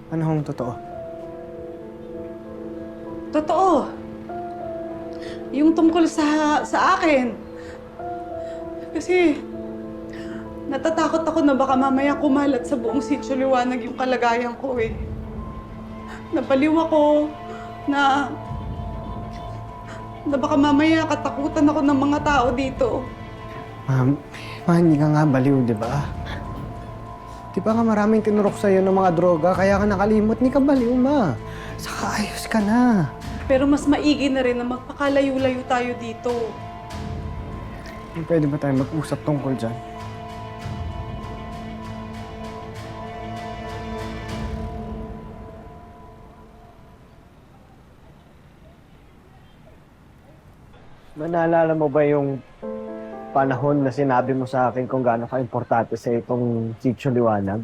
Ano hong totoo? Totoo. Yung tungkol sa akin. Kasi natatakot ako na baka mamaya kumalat sa buong sitio liwanag yung kalagayan ko eh. Nabaliw ako na baka mamaya katakutan ako ng mga tao dito. Ma, hindi ka nga baliw, di ba? Di ba nga maraming tinurok sa'yo ng mga droga, kaya ka nakalimot, hindi ka baliw, ma. Saka ayos ka na. Pero mas maigi na rin na magpakalayo-layo tayo dito. Pwede ba tayo mag-usap tungkol dyan? Naalala mo ba yung panahon na sinabi mo sa akin kung gaano ka-importante sa itong Sitio Liwanag?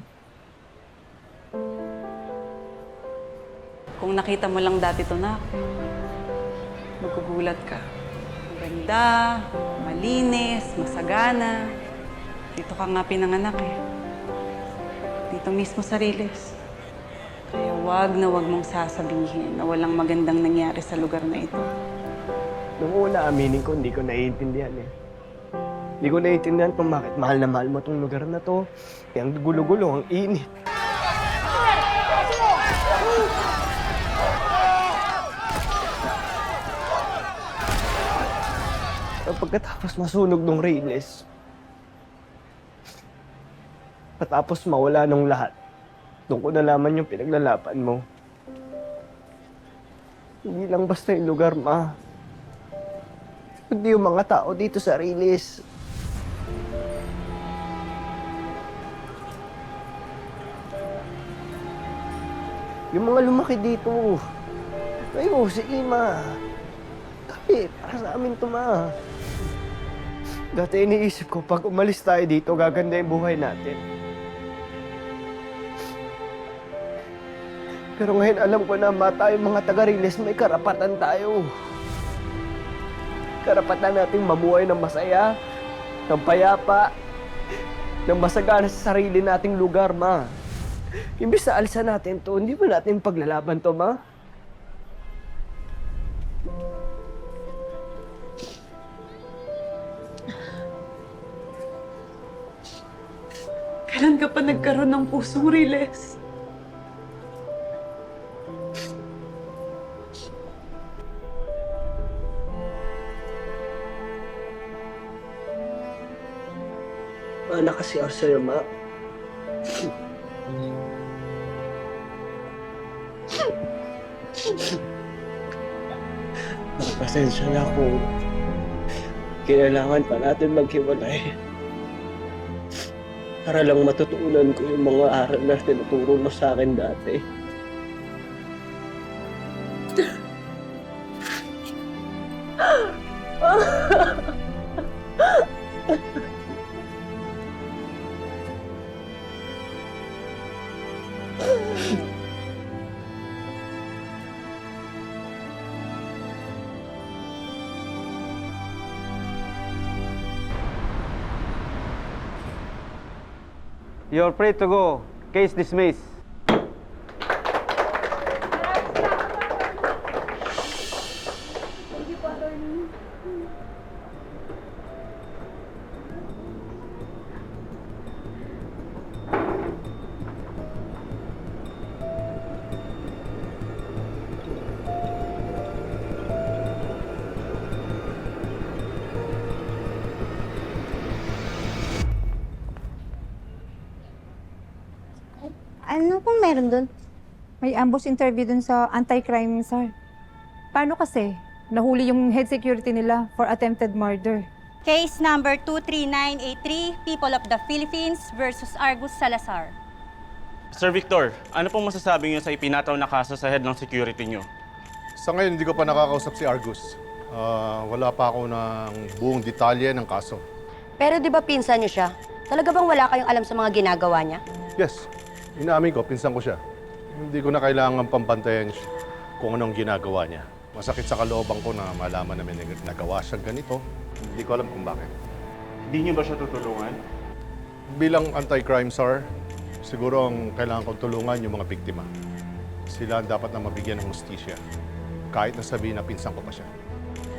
Kung nakita mo lang dati to na, magugulat ka. Maganda, malinis, masagana. Dito ka nga pinanganak eh. Dito mismo sa Riles. Kaya wag na wag mong sasabihin na walang magandang nangyari sa lugar na ito. Nung una, aminin ko, hindi ko naiintindihan eh. Hindi ko naiintindihan kung bakit mahal na mahal mo itong lugar na to. Ang gulo-gulo, ang init. Pagkatapos masunog ng Reyes, patapos mawala nung lahat, doon ko nalaman yung pinaglalaban mo. Hindi lang basta yung lugar, ma. Hindi yung mga tao dito sa Reyes. Yung mga lumaki dito. Kayo, si Ima. Tapi, para sa amin to, ma. Dati iniisip ko, pag umalis tayo dito, gaganda yung buhay natin. Pero ngayon alam ko na, ma, tayo mga taga-Riles, may karapatan tayo. Karapatan nating mamuhay ng masaya, ng payapa, ng masagana sa sarili nating lugar, ma. Imbis na alisan natin to, hindi ba natin paglalaban to, ma? Kailan ka pa nagkaroon ng pusong Riles? Mana kasi ako sa'yo, ma. Pasensya na kung kailangan pa natin maghiwalay. Para lang matutunan ko yung mga aral na tinuturo mo sa akin dati. You're free to go. Case dismissed. Ano pong meron doon? May ambush interview dun sa anti-crime, sir. Paano kasi? Nahuli yung head security nila for attempted murder. Case number 23983, People of the Philippines versus Argus Salazar. Sir Victor, ano pong masasabi niyo sa ipinataw na kaso sa head ng security niyo? Sa ngayon, hindi ko pa nakakausap si Argus. Wala pa ako ng buong detalye ng kaso. Pero di ba pinsan niyo siya? Talaga bang wala kayong alam sa mga ginagawa niya? Yes, inaamin ko, pinsan ko siya. Hindi ko na kailangan pampantayan siya kung anong ginagawa niya. Masakit sa kalooban ko na malaman namin na nagawa siyang ganito. Hindi ko alam kung bakit. Hindi niyo ba siya tutulungan? Bilang anti-crime czar, siguro ang kailangan kong tulungan yung mga biktima. Sila ang dapat na mabigyan ng hustisya. Kahit na sabihin na pinsan ko pa siya.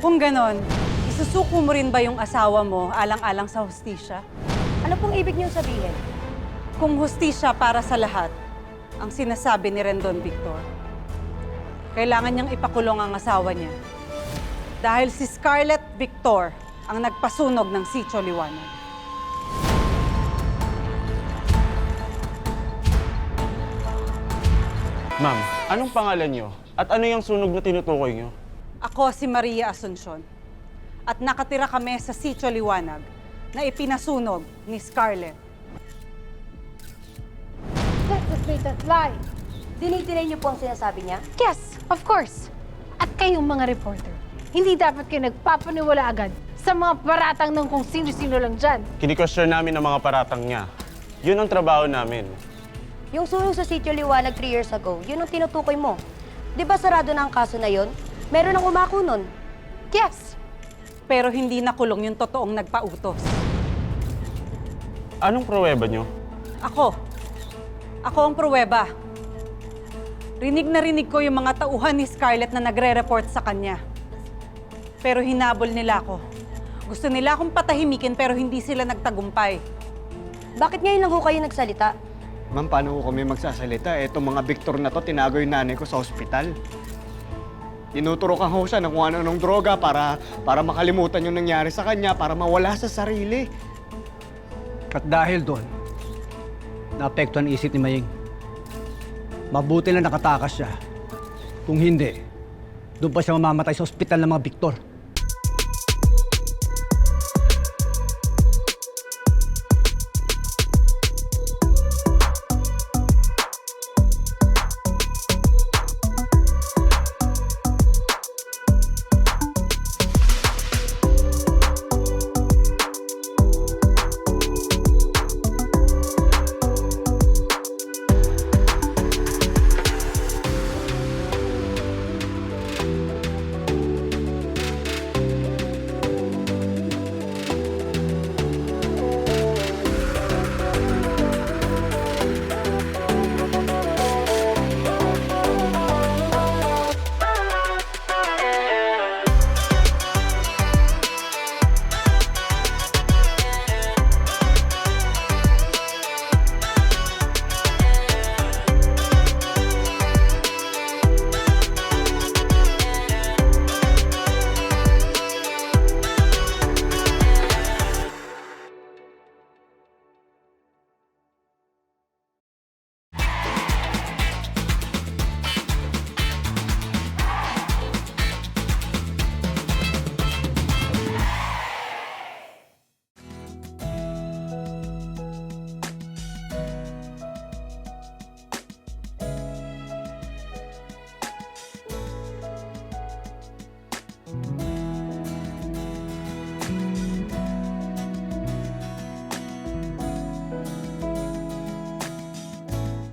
Kung ganon, isusuko mo rin ba yung asawa mo alang-alang sa hustisya? Ano pong ibig niyong sabihin? Kung hustisya para sa lahat, ang sinasabi ni Rendon Victor, kailangan niyang ipakulong ang asawa niya. Dahil si Scarlett Victor ang nagpasunog ng Sitio Liwanag. Ma'am, anong pangalan niyo? At ano yung sunog na tinutukoy niyo? Ako si Maria Asuncion. At nakatira kami sa Sitio Liwanag na ipinasunog ni Scarlett. That's a blatant lie. Dinidinay niyo po ang sinasabi niya? Yes, of course. At kayong mga reporter, hindi dapat kayo nagpapaniwala agad sa mga paratang ng kung sino-sino lang dyan. Kini-question namin ang mga paratang niya. Yun ang trabaho namin. Yung sunog sa Sitio Liwanag 3 years ago, yun ang tinutukoy mo. Di ba sarado na ang kaso na yun? Meron ang umako nun. Yes, Pero hindi nakulong yung totoong nagpautos. Anong pruweba niyo? Ako ang pruweba. Rinig na rinig ko yung mga tauhan ni Scarlett na nagre-report sa kanya. Pero hinabol nila ako. Gusto nila akong patahimikin pero hindi sila nagtagumpay. Bakit ngayon lang ho kayo nagsalita? Ma'am, paano ko kami magsasalita? Etong mga Victor na to, tinago yung nanay ko sa ospital. Tinuturokan ko siya ng kung ano-anong droga para makalimutan yung nangyari sa kanya, para mawala sa sarili. At dahil doon, naapektuhan ang isip ni Maying. Mabuti na nakatakas siya. Kung hindi, doon pa siya mamamatay sa ospital ng mga Victor.